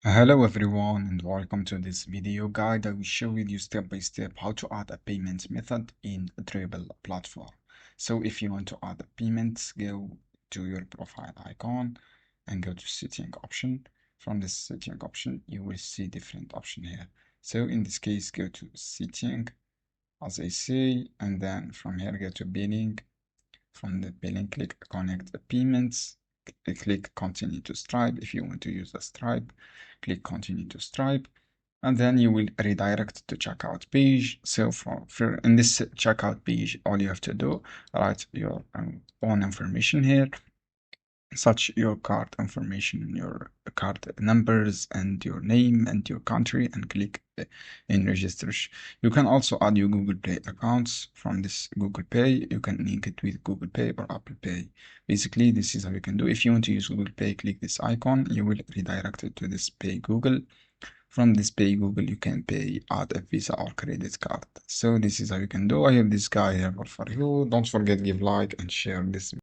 Hello everyone and welcome to this video guide. I will show you step by step how to add a payment method in Dribbble platform. So if you want to add a payment, go to your profile icon and go to setting option. From this setting option, you will see different option here. So in this case, go to setting as I say, and then from here go to billing. From the billing, click connect the payments. Click continue to Stripe. If you want to use a Stripe, click continue to Stripe, and then you will redirect to checkout page. So for in this checkout page, all you have to do, write your own information here, such your card information, your card numbers, and your name and your country, and click in register. You can also add your Google Play accounts from this Google Pay. You can link it with Google Pay or Apple Pay. Basically, this is how you can do. If you want to use Google Pay, click this icon. You will redirect it to this Pay Google. From this Pay Google, you can pay add a Visa or credit card. So this is how you can do. I have this guy here for you. Don't forget give like and share this